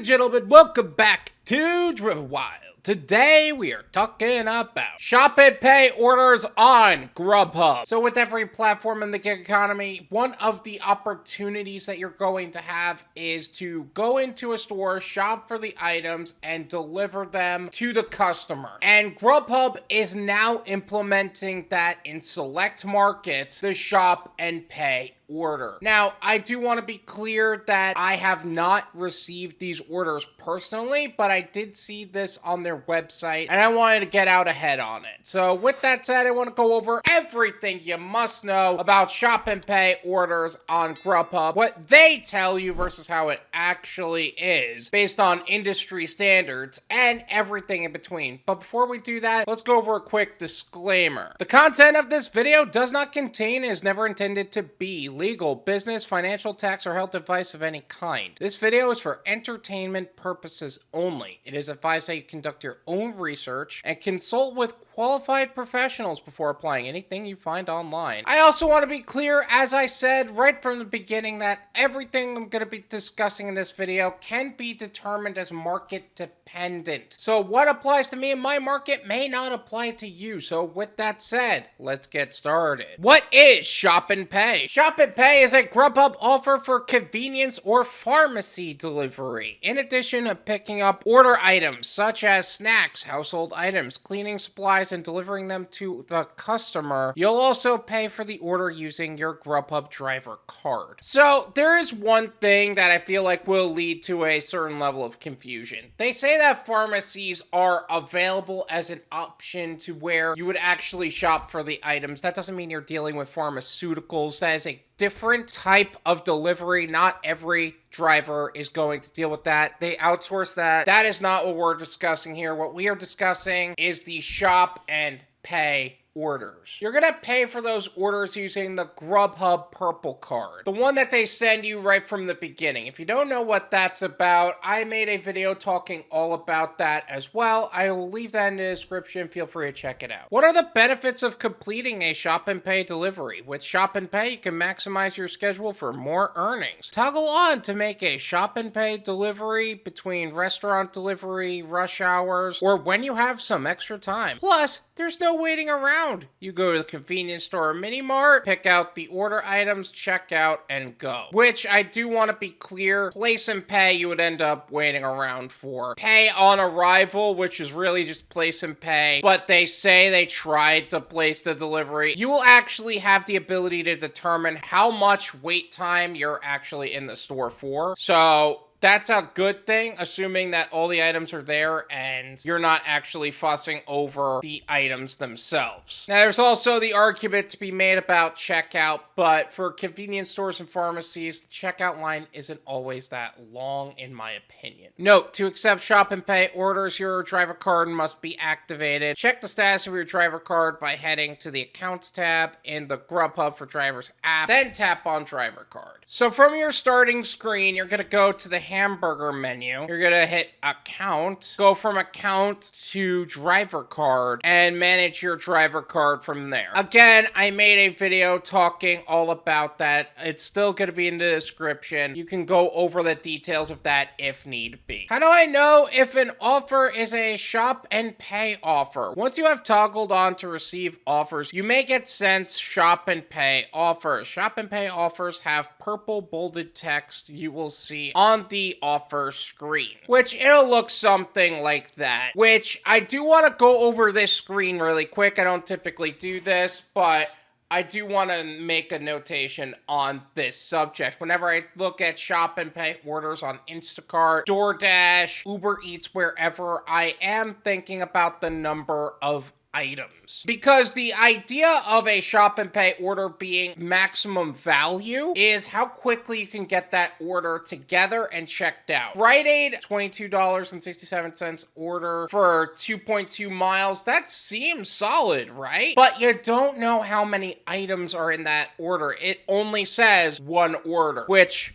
and gentlemen, welcome back to Driven Wild. Today, we are talking about shop and pay orders on Grubhub. So with every platform in the gig economy, one of the opportunities that you're going to have is to go into a store, shop for the items, and deliver them to the customer. And Grubhub is now implementing that in select markets, the shop and pay order. Now, I do want to be clear that I have not received these orders personally, but I did see this on their website and I wanted to get out ahead on it. So with that said, I want to go over everything you must know about shop and pay orders on Grubhub, what they tell you versus how it actually is based on industry standards and everything in between. But before we do that, let's go over a quick disclaimer. The content of this video does not contain and is never intended to be legal, business, financial, tax, or health advice of any kind. This video is for entertainment purposes only. It is advised that you conduct your own research and consult with qualified professionals before applying anything you find online. I also want to be clear, as I said right from the beginning, that everything I'm going to be discussing in this video can be determined as market dependent. So what applies to me in my market may not apply to you. So with that said, let's get started. What is shop and pay? Shop and pay is a Grubhub offer for convenience or pharmacy delivery. In addition to picking up order items such as snacks, household items, cleaning supplies, and delivering them to the customer, you'll also pay for the order using your Grubhub driver card. So there is one thing that I feel like will lead to a certain level of confusion. They say that pharmacies are available as an option to where you would actually shop for the items. That doesn't mean you're dealing with pharmaceuticals. That is a different type of delivery. Not every driver is going to deal with that. They outsource that. That is not what we're discussing here. What we are discussing is the shop and pay orders. You're gonna pay for those orders using the Grubhub Purple Card, the one that they send you right from the beginning. If you don't know what that's about, I made a video talking all about that as well. I will leave that in the description. Feel free to check it out. What are the benefits of completing a shop and pay delivery? With shop and pay, you can maximize your schedule for more earnings. Toggle on to make a shop and pay delivery between restaurant delivery, rush hours, or when you have some extra time. Plus, there's no waiting around. You go to the convenience store or mini mart, pick out the order items, check out, and go. Which I do want to be clear, place and pay you would end up waiting around for. Pay on arrival, which is really just place and pay, but they say they tried to place the delivery. You will actually have the ability to determine how much wait time you're actually in the store for. So that's a good thing, assuming that all the items are there and you're not actually fussing over the items themselves. Now, there's also the argument to be made about checkout, but for convenience stores and pharmacies, the checkout line isn't always that long, in my opinion. Note, to accept shop and pay orders, your driver card must be activated. Check the status of your driver card by heading to the Accounts tab in the Grubhub for Drivers app, then tap on driver card. So from your starting screen, you're going to go to the hamburger menu. You're gonna hit account, go from account to driver card, and manage your driver card from there. Again, I made a video talking all about that. It's still gonna be in the description. You can go over the details of that if need be. How do I know if an offer is a shop and pay offer? Once you have toggled on to receive offers, you may get sent shop and pay offers. Shop and pay offers have purple bolded text you will see on the offer screen, which it'll look something like that, which I do want to go over this screen really quick. I don't typically do this, but I do want to make a notation on this subject. Whenever I look at shop and pay orders on Instacart, DoorDash, Uber Eats, wherever, I am thinking about the number of items. Because the idea of a shop and pay order being maximum value is how quickly you can get that order together and checked out. Rite Aid, $22.67 order for 2.2 miles. That seems solid, right? But you don't know how many items are in that order. It only says one order, which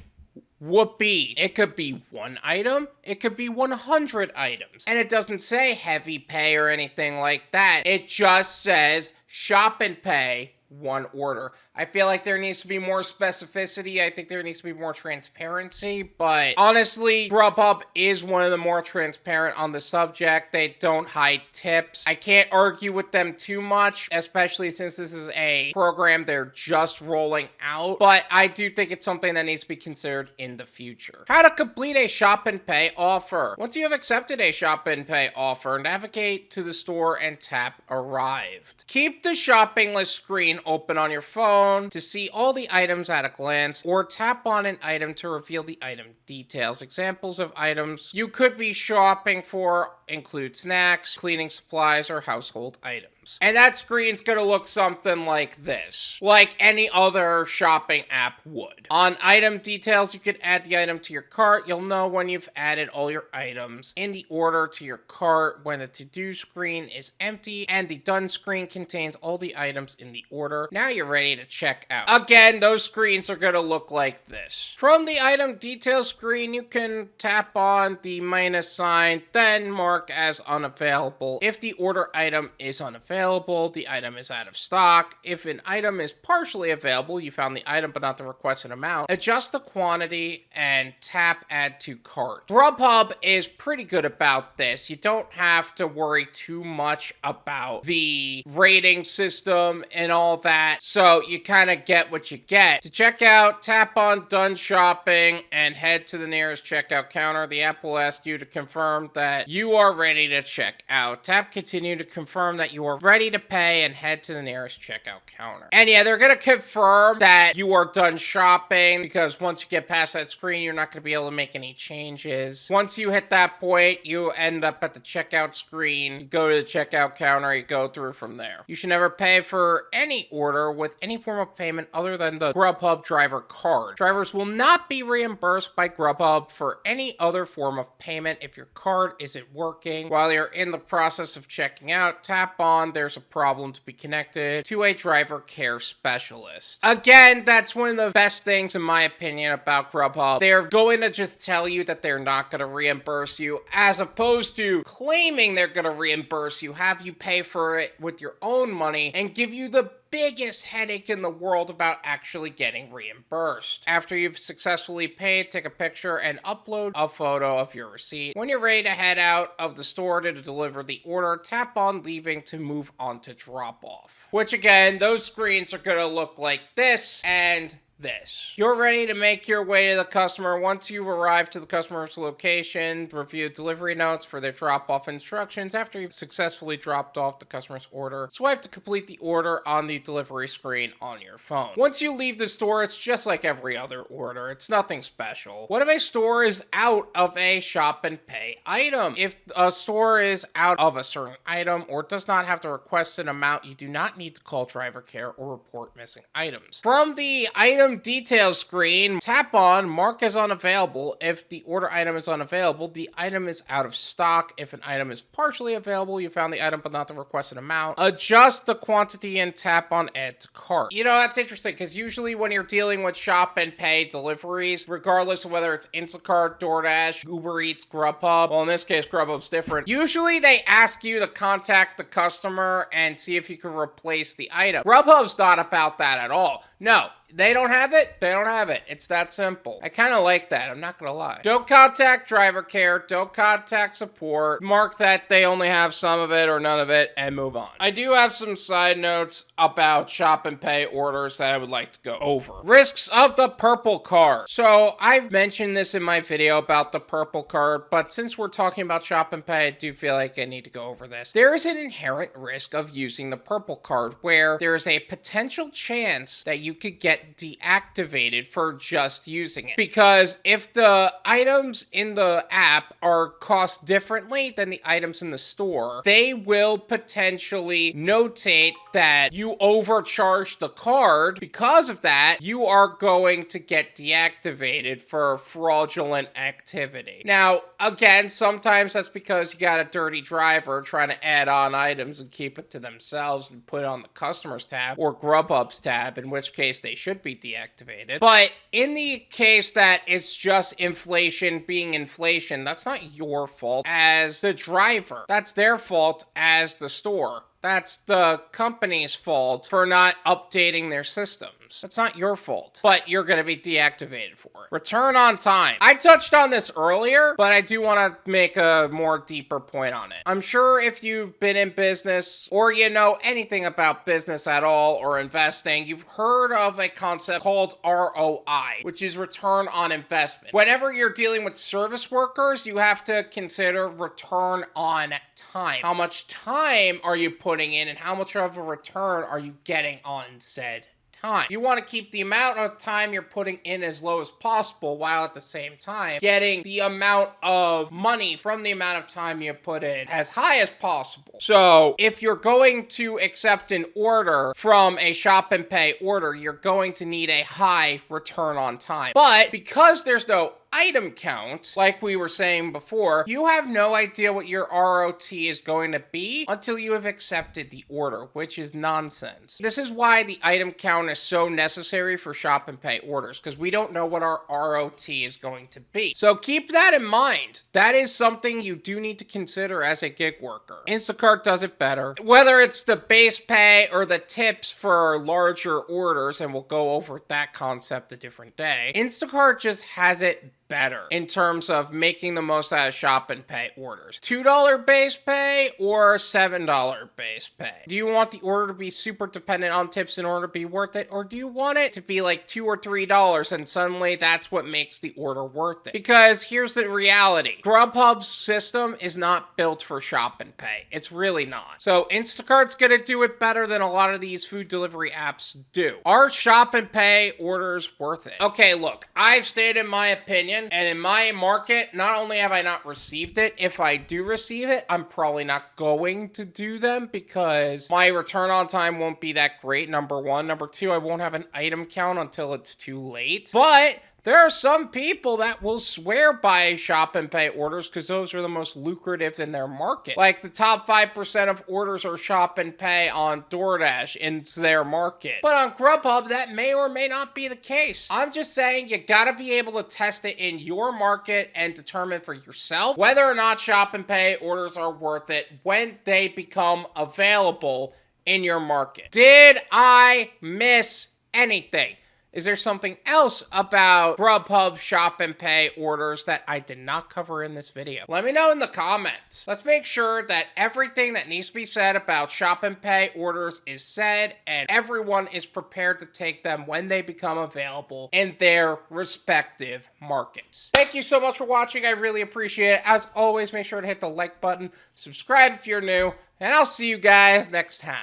whoopee. It could be one item, it could be 100 items. And it doesn't say heavy pay or anything like that. It just says shop and pay, one order. I feel like there needs to be more specificity. I think there needs to be more transparency. But honestly, Grubhub is one of the more transparent on the subject. They don't hide tips. I can't argue with them too much, especially since this is a program they're just rolling out. But I do think it's something that needs to be considered in the future. How to complete a shop and pay offer. Once you have accepted a shop and pay offer, navigate to the store and tap Arrived. Keep the shopping list screen open on your phone to see all the items at a glance, or tap on an item to reveal the item details. Examples of items you could be shopping for include snacks, cleaning supplies, or household items. And that screen's gonna look something like this, like any other shopping app would. On item details, you could add the item to your cart. You'll know when you've added all your items in the order to your cart when the to-do screen is empty and the done screen contains all the items in the order. Now you're ready to check out. Again, those screens are gonna look like this. From the item details screen, you can tap on the minus sign, then mark as unavailable. If the order item is unavailable, the item is out of stock. If an item is partially available, you found the item but not the requested amount, adjust the quantity and tap add to cart. Grubhub is pretty good about this. You don't have to worry too much about the rating system and all that, so you kind of get what you get. To check out, tap on done shopping and head to the nearest checkout counter. The app will ask you to confirm that you are ready to check out. Tap continue to confirm that you are ready to pay and head to the nearest checkout counter. And yeah, they're gonna confirm that you are done shopping, because once you get past that screen, you're not gonna be able to make any changes. Once you hit that point, you end up at the checkout screen. You go to the checkout counter, you go through from there. You should never pay for any order with any form of payment other than the Grubhub driver card. Drivers will not be reimbursed by Grubhub for any other form of payment if your card isn't working. While you're in the process of checking out, tap on there's a problem to be connected to a driver care specialist. Again, that's one of the best things in my opinion about Grubhub. They're going to just tell you that they're not going to reimburse you, as opposed to claiming they're going to reimburse you, have you pay for it with your own money, and give you the biggest headache in the world about actually getting reimbursed. After you've successfully paid, take a picture and upload a photo of your receipt. When you're ready to head out of the store to deliver the order, tap on leaving to move on to drop off. Which again, those screens are gonna look like this and this. You're ready to make your way to the customer. Once you've arrived to the customer's location, review delivery notes for their drop-off instructions. After you've successfully dropped off the customer's order, swipe to complete the order on the delivery screen on your phone. Once you leave the store, it's just like every other order. It's nothing special. What if a store is out of a shop and pay item? If a store is out of a certain item or does not have the requested amount, you do not need to call driver care or report missing items. From the item details screen, tap on mark as unavailable. If the order item is unavailable, the item is out of stock. If an item is partially available, you found the item but not the requested amount, adjust the quantity and tap on add to cart. You know, that's interesting because usually when you're dealing with shop and pay deliveries, regardless of whether it's Instacart, DoorDash, Uber Eats, Grubhub, well in this case Grubhub's different, usually they ask you to contact the customer and see if you can replace the item. Grubhub's not about that at all. No, they don't have it, they don't have it. It's that simple. I kind of like that, I'm not gonna lie. Don't contact driver care, don't contact support, mark that they only have some of it or none of it, and move on. I do have some side notes about shop and pay orders that I would like to go over. Risks of the purple card. So I've mentioned this in my video about the purple card, but since we're talking about shop and pay, I do feel like I need to go over this. There is an inherent risk of using the purple card where there is a potential chance that you could get deactivated for just using it. Because if the items in the app are cost differently than the items in the store, they will potentially notate that you overcharged the card. Because of that, you are going to get deactivated for fraudulent activity. Now, again, sometimes that's because you got a dirty driver trying to add on items and keep it to themselves and put it on the customer's tab or Grubhub's tab, in which case they should be deactivated. But in the case that it's just inflation being inflation, that's not your fault as the driver. That's their fault as the store. That's the company's fault for not updating their systems. That's not your fault, but you're going to be deactivated for it. Return on time. I touched on this earlier, but I do want to make a more deeper point on it. I'm sure if you've been in business or you know anything about business at all or investing, you've heard of a concept called ROI, which is return on investment. Whenever you're dealing with service workers, you have to consider return on time. How much time are you putting in and how much of a return are you getting on said time? You want to keep the amount of time you're putting in as low as possible while at the same time getting the amount of money from the amount of time you put in as high as possible. So if you're going to accept an order from a shop and pay order, you're going to need a high return on time. But because there's no item count, like we were saying before, you have no idea what your ROT is going to be until you have accepted the order, which is nonsense. This is why the item count is so necessary for shop and pay orders, because we don't know what our ROT is going to be. So keep that in mind. That is something you do need to consider as a gig worker. Instacart does it better. Whether it's the base pay or the tips for larger orders, and we'll go over that concept a different day, Instacart just has it better in terms of making the most out of shop and pay orders. $2 base pay or $7 base pay? Do you want the order to be super dependent on tips in order to be worth it? Or do you want it to be like $2 or $3 and suddenly that's what makes the order worth it? Because here's the reality. Grubhub's system is not built for shop and pay. It's really not. So Instacart's gonna do it better than a lot of these food delivery apps do. Are shop and pay orders worth it? Okay, look, I've stated my opinion. And in my market, not only have I not received it, if I do receive it, I'm probably not going to do them because my return on time won't be that great, number one. Number two, I won't have an item count until it's too late. But there are some people that will swear by shop and pay orders because those are the most lucrative in their market. Like the top 5% of orders are shop and pay on DoorDash in their market. But on Grubhub, that may or may not be the case. I'm just saying you gotta be able to test it in your market and determine for yourself whether or not shop and pay orders are worth it when they become available in your market. Did I miss anything? Is there something else about Grubhub shop and pay orders that I did not cover in this video? Let me know in the comments. Let's make sure that everything that needs to be said about shop and pay orders is said and everyone is prepared to take them when they become available in their respective markets. Thank you so much for watching. I really appreciate it. As always, make sure to hit the like button, subscribe if you're new, and I'll see you guys next time.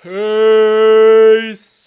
Peace.